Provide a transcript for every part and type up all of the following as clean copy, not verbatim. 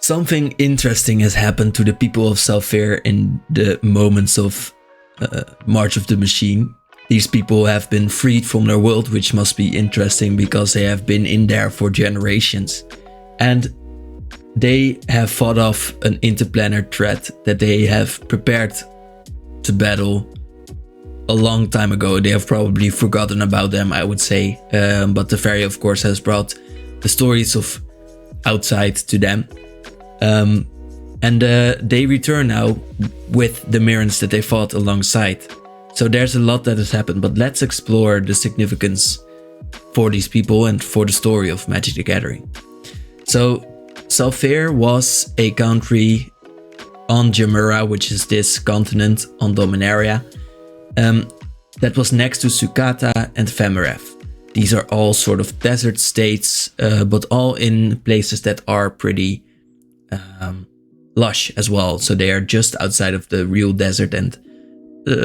Something interesting has happened to the people of Zhalfir in the moments of March of the Machine. These people have been freed from their world, which must be interesting because they have been in there for generations. And they have fought off an interplanar threat that they have prepared to battle a long time ago. They have probably forgotten about them, I would say. But the fairy, of course, has brought the stories of outside to them. And they return now with the mirrans that they fought alongside. So there's a lot that has happened, but let's explore the significance for these people and for the story of Magic the Gathering. So Zhalfir was a country on Jamura, which is this continent on Dominaria, that was next to Sukata and Femeref. These are all sort of desert states, but all in places that are pretty lush as well. So they are just outside of the real desert and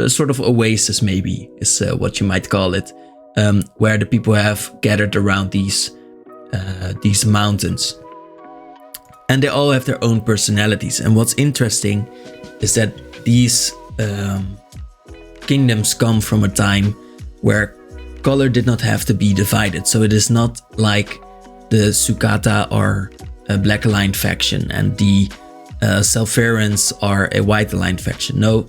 sort of oasis, maybe is what you might call it, where the people have gathered around these mountains. And they all have their own personalities. And what's interesting is that these kingdoms come from a time where color did not have to be divided. So it is not like the Sukata are a black aligned faction and the Zhalfirans are a white aligned faction. No,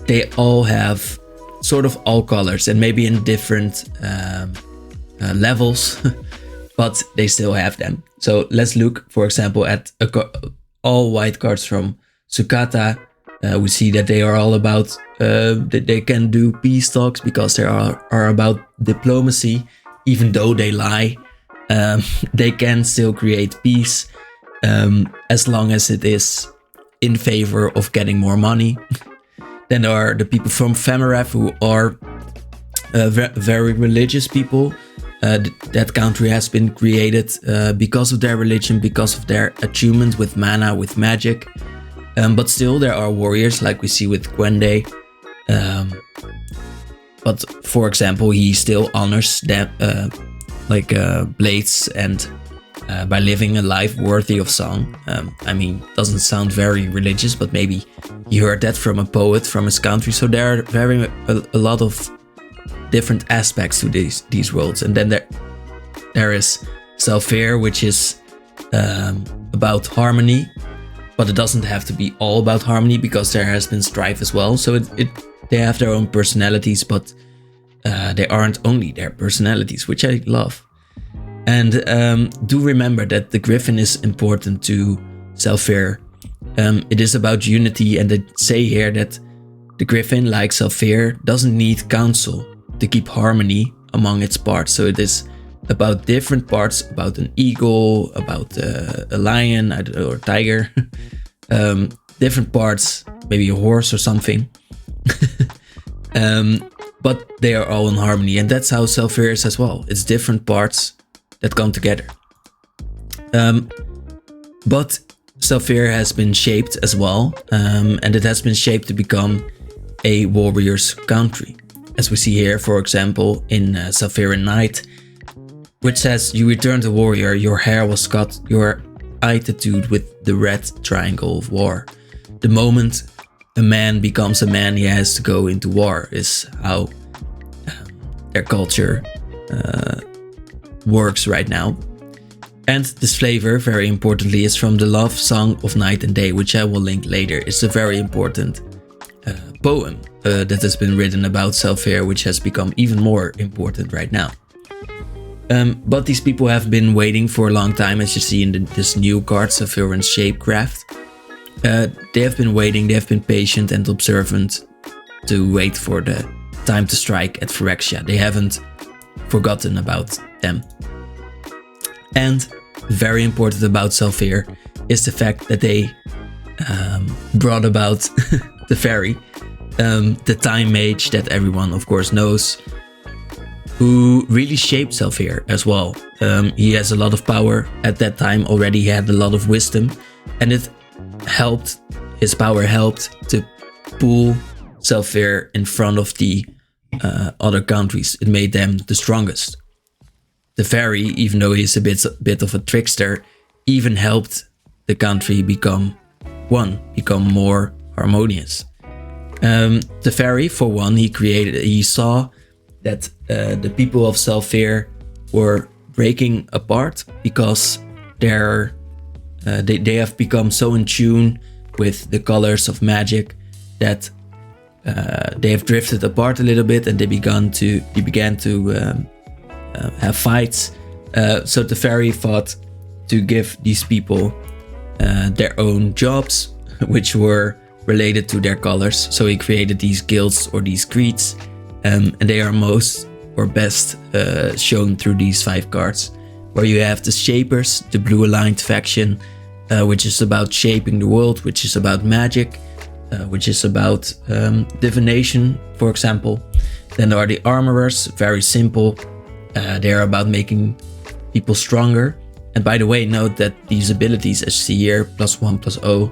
they all have sort of all colors and maybe in different levels, but they still have them. So let's look, for example, at all white cards from Sukata. We see that they are all about, that they can do peace talks because they are about diplomacy. Even though they lie, they can still create peace as long as it is in favor of getting more money. Then there are the people from Femeref who are very religious people. That country has been created because of their religion, because of their attunement with mana, with magic. But still there are warriors like we see with Gwende. But for example, he still honors them blades and by living a life worthy of song. I mean, doesn't sound very religious, but maybe he heard that from a poet from his country. So there are a lot of different aspects to these worlds. And then there is Zhalfir, which is about harmony, but it doesn't have to be all about harmony because there has been strife as well. So they have their own personalities, but they aren't only their personalities, which I love. And do remember that the Griffin is important to Zhalfir. It is about unity, and they say here that the Griffin, like Zhalfir, doesn't need counsel to keep harmony among its parts. So it is about different parts, about an eagle, about a lion, or a tiger, different parts, maybe a horse or something. But they are all in harmony, and that's how Zhalfir is as well. It's different parts that come together. But Zhalfir has been shaped as well, and it has been shaped to become a warrior's country. As we see here, for example, in Zhalfirin Night, which says, you returned a warrior, your hair was cut, your eye tattooed with the red triangle of war. The moment a man becomes a man, he has to go into war, is how their culture works right now. And this flavor, very importantly, is from the love song of Night and Day, which I will link later. It's a very important poem that has been written about Zhalfir, which has become even more important right now. But these people have been waiting for a long time, as you see in this new card, Zhalfirin's Shapecraft. They have been waiting, they have been patient and observant to wait for the time to strike at Phyrexia. They haven't forgotten about them. And very important about Zhalfir is the fact that they brought about the fairy, the time mage that everyone of course knows, who really shaped Zhalfir as well. He has a lot of power. At that time already he had a lot of wisdom, and his power helped to pull Zhalfir in front of the other countries. It made them the strongest. The fairy, even though he's a bit of a trickster, even helped the country become one, become more harmonious. Teferi, for one, he saw that the people of Zhalfir were breaking apart because they have become so in tune with the colors of magic that they have drifted apart a little bit, and they began to have fights. So Teferi thought to give these people their own jobs, which were related to their colors. So he created these guilds or these creeds, and they are most or best shown through these 5 cards, where you have the Shapers, the blue aligned faction, which is about shaping the world, which is about magic, which is about divination, for example. Then there are the Armorers, very simple. They are about making people stronger. And by the way, note that these abilities, as you see here, +1, +0,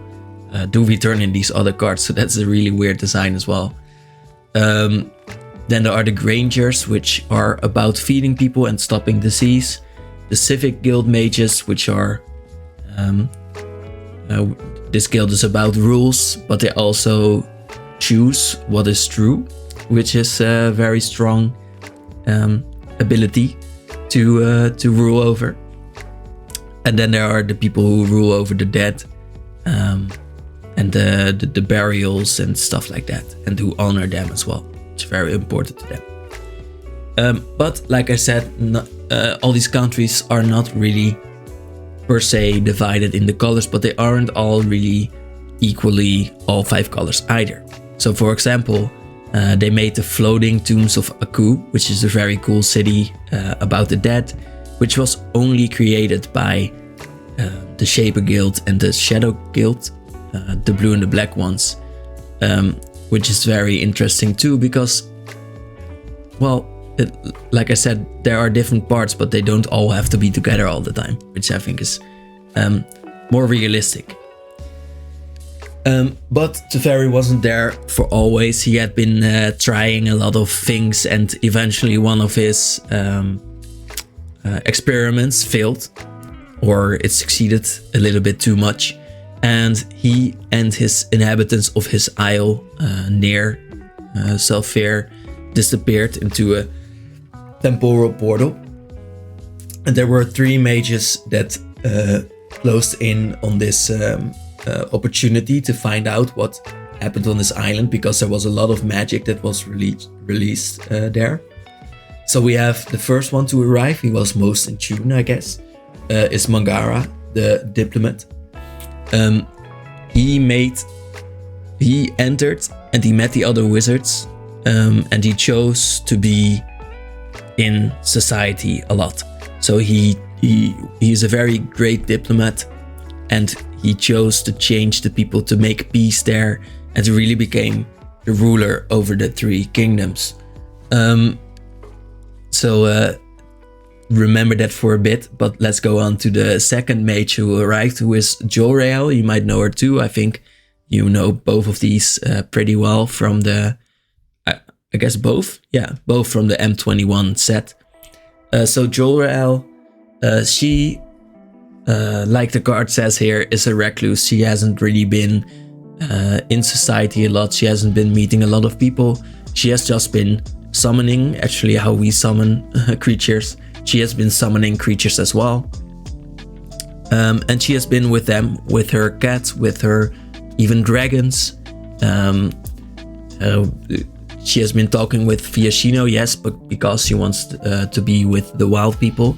do return in these other cards, so that's a really weird design as well. Then there are the Grangers, which are about feeding people and stopping disease. The Civic Guild Mages, which are... this guild is about rules, but they also choose what is true, which is a very strong ability to rule over. And then there are the people who rule over the dead, and the burials and stuff like that, and who honor them as well. It's very important to them. But like I said, all these countries are not really per se divided in the colors, but they aren't all really equally all 5 colors either. So for example, they made the floating tombs of Aku, which is a very cool city about the dead, which was only created by the Shaper Guild and the Shadow Guild, the blue and the black ones, which is very interesting too, because, well, like I said, there are different parts, but they don't all have to be together all the time, which I think is more realistic. But Teferi wasn't there for always. He had been trying a lot of things, and eventually one of his experiments failed, or it succeeded a little bit too much, and he and his inhabitants of his isle near Zhalfir disappeared into a temporal portal. And there were 3 mages that closed in on this opportunity to find out what happened on this island, because there was a lot of magic that was released there. So we have the first one to arrive. He was most in tune, I guess, is Mangara, the diplomat. He entered and he met the other wizards, and he chose to be in society a lot. So he is a very great diplomat, and he chose to change the people, to make peace there, and to really became the ruler over the 3 kingdoms. So remember that for a bit, but let's go on to the second mage who arrived, who is Zhalfir. You might know her too. I think you know both of these pretty well from the, I guess both? Yeah, both from the M21 set. So Zhalfir, she, like the card says here, is a recluse. She hasn't really been in society a lot. She hasn't been meeting a lot of people. She has just been summoning, actually how we summon creatures. She has been summoning creatures as well. And she has been with them, with her cats, with her even dragons. She has been talking with Fiashino, yes, but because she wants to be with the wild people.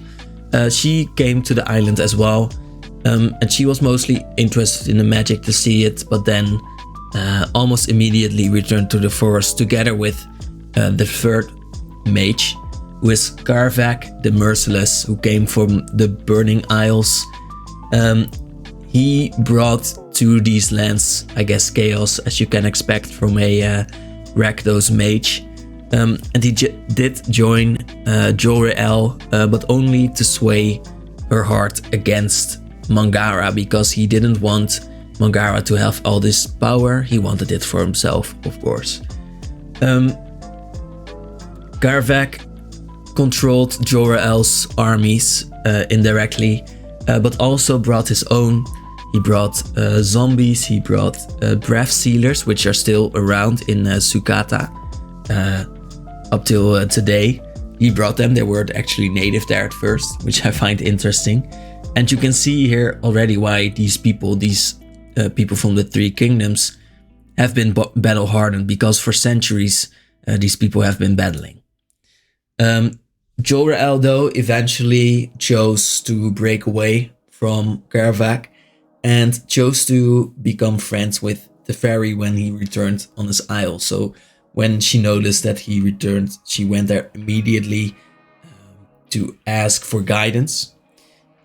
She came to the island as well, and she was mostly interested in the magic to see it, but then almost immediately returned to the forest together with the third mage, who is Karvak the Merciless, who came from the Burning Isles. He brought to these lands, I guess, chaos, as you can expect from a Rakdos mage. And he did join Zhalfir, but only to sway her heart against Mangara, because he didn't want Mangara to have all this power. He wanted it for himself, of course. Karvak controlled Zhalfir's armies indirectly, but also brought his own. He brought zombies, he brought breath sealers, which are still around in Sukata up till today. He brought them, they weren't actually native there at first, which I find interesting. And you can see here already why these people from the Three Kingdoms have been battle hardened, because for centuries these people have been battling. Jor-El though eventually chose to break away from Karavak and chose to become friends with Teferi when he returned on his isle. So when she noticed that he returned, she went there immediately to ask for guidance.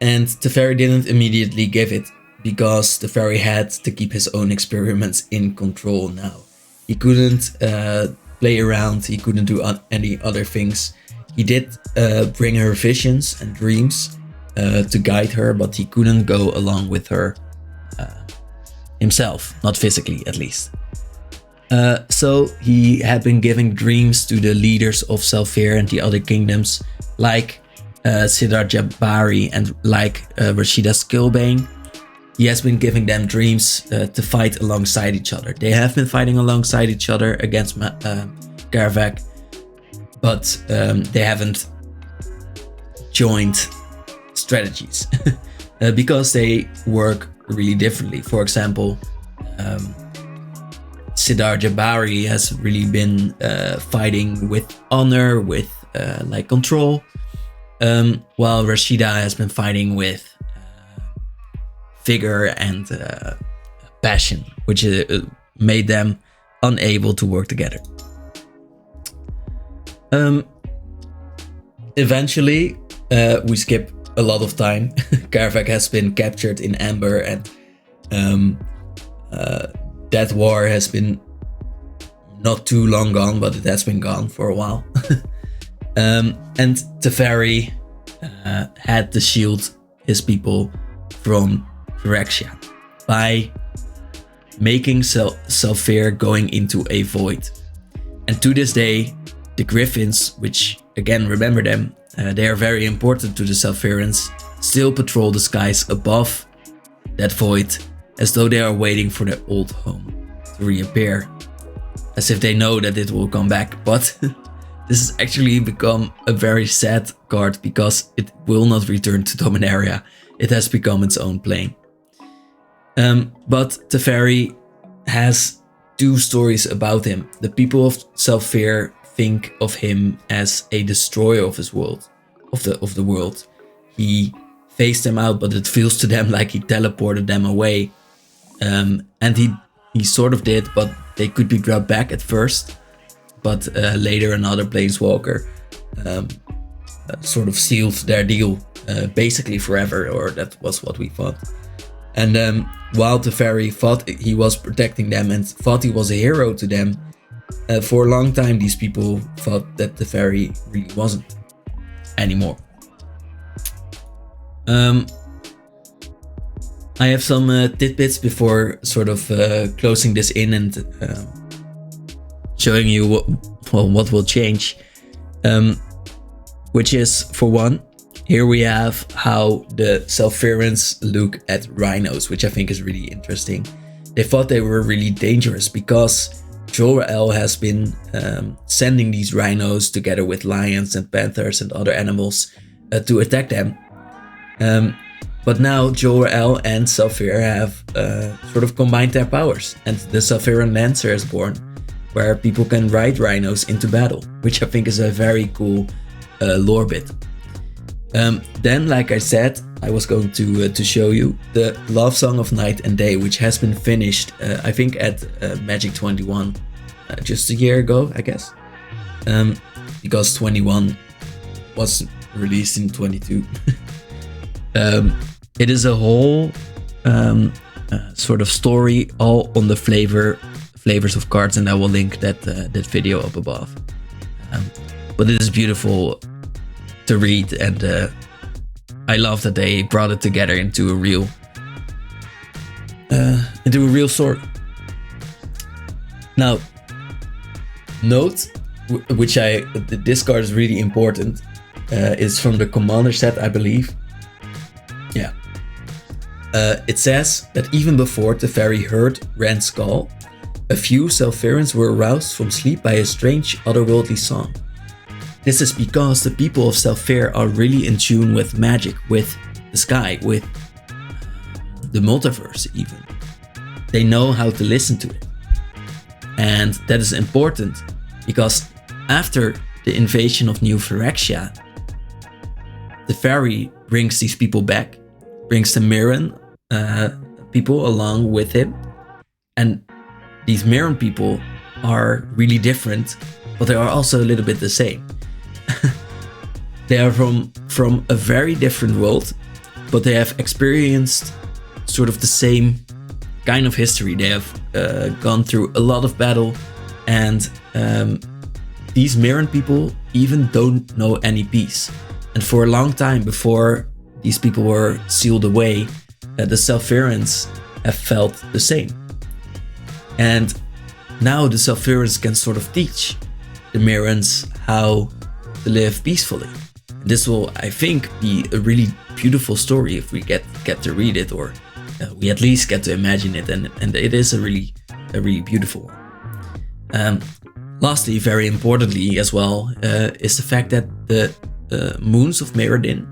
And Teferi didn't immediately give it, because Teferi had to keep his own experiments in control now. He couldn't play around, he couldn't do any other things. He did bring her visions and dreams to guide her, but he couldn't go along with her himself, not physically at least. So he had been giving dreams to the leaders of Zhalfir and the other kingdoms, like Sidar Jabari and like Rashida Skillbane. He has been giving them dreams to fight alongside each other. They have been fighting alongside each other against Karavak, but they haven't joined strategies because they work really differently. For example, Sidar Jabari has really been fighting with honor, with like control, while Rashida has been fighting with vigor and passion, which made them unable to work together. Eventually, we skip a lot of time. Karavak has been captured in Amber, and that war has been not too long gone, but it has been gone for a while. And Teferi had to shield his people from Phyrexia by making Zhalfir going into a void. And to this day, the Griffins, which again, remember them, they are very important to the Zhalfirans, still patrol the skies above that void, as though they are waiting for their old home to reappear, as if they know that it will come back. But this has actually become a very sad card, because it will not return to Dominaria. It has become its own plane. But Teferi has two stories about him. The people of Zhalfir think of him as a destroyer of his world, of the world. He phased them out, but it feels to them like he teleported them away. And he sort of did, but they could be brought back at first. But later another planeswalker sort of sealed their deal, basically forever, or that was what we thought. And while Teferi thought he was protecting them and thought he was a hero to them, for a long time these people thought that Teferi really wasn't anymore. I have some tidbits before sort of closing this in and showing you what will change. Which is, for one, here we have how the Zhalfirans look at rhinos, which I think is really interesting. They thought they were really dangerous because Jor-El has been sending these rhinos together with lions and panthers and other animals to attack them. But now Jor-El and Zhalfir have sort of combined their powers, and the Zhalfiran Lancer is born, where people can ride rhinos into battle, which I think is a very cool lore bit. Then, like I said, I was going to show you the Love Song of Night and Day, which has been finished, I think at Magic 21, just a year ago, I guess, because 21 was released in 22. It is a whole sort of story, all on the flavors of cards, and I will link that video up above. But it is beautiful to read, and I love that they brought it together into a real story. Now, note, which this card is really important, is from the Commander set, I believe. Yeah. It says that even before Teferi heard Rand's call, a few Zhalfirans were aroused from sleep by a strange otherworldly song. This is because the people of Zhalfir are really in tune with magic, with the sky, with the multiverse even. They know how to listen to it. And that is important because after the invasion of New Phyrexia, the fairy brings these people back, brings the Mirran people along with him. And these Mirran people are really different, but they are also a little bit the same. They are from a very different world, but they have experienced sort of the same kind of history. They have gone through a lot of battle, and these Mirran people even don't know any peace. And for a long time before these people were sealed away, the Zhalfirans have felt the same. And now the Zhalfirans can sort of teach the Mirrans how to live peacefully. This will, I think, be a really beautiful story if we get to read it, or we at least get to imagine it, and it is a really beautiful one. Lastly, very importantly as well, is the fact that the moons of Mirrodin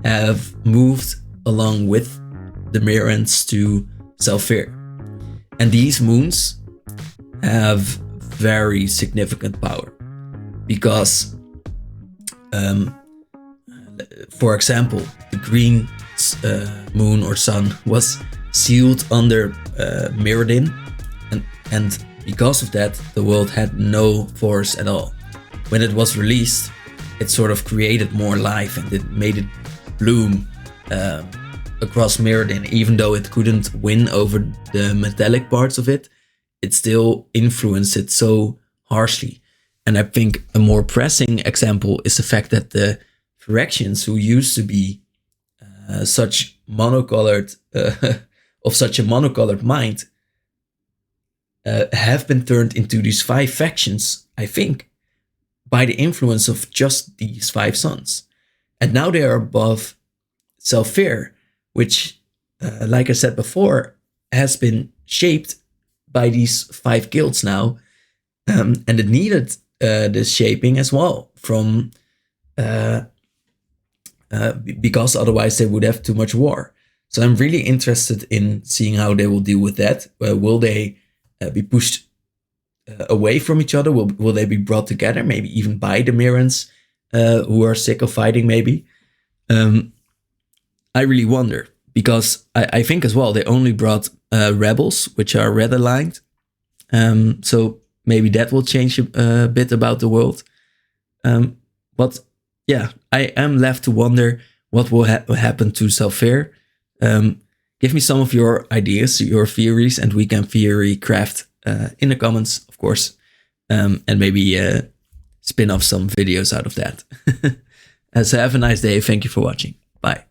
have moved along with the Mirrans to Zhalfir. And these moons have very significant power because, for example, the green moon or sun was sealed under Mirrodin, and because of that, the world had no force at all. When it was released, it sort of created more life and it made it bloom across Mirrodin. Even though it couldn't win over the metallic parts of it, it still influenced it so harshly. And I think a more pressing example is the fact that the Phyrexians, who used to be such monocolored, of such a monocolored mind, have been turned into these 5 factions, I think, by the influence of just these 5 suns. And now they are above Zhalfir, which, like I said before, has been shaped by these 5 guilds now. And it needed this shaping as well from because otherwise they would have too much war. So I'm really interested in seeing how they will deal with that. Will they be pushed away from each other? Will they be brought together? Maybe even by the Mirrans who are sick of fighting, maybe? I really wonder, because I think as well they only brought rebels, which are red aligned. So maybe that will change a bit about the world. But yeah, I am left to wonder what will happen to Zhalfir. Give me some of your ideas, your theories, and we can theory craft in the comments, of course, and maybe spin off some videos out of that. So have a nice day. Thank you for watching. Bye.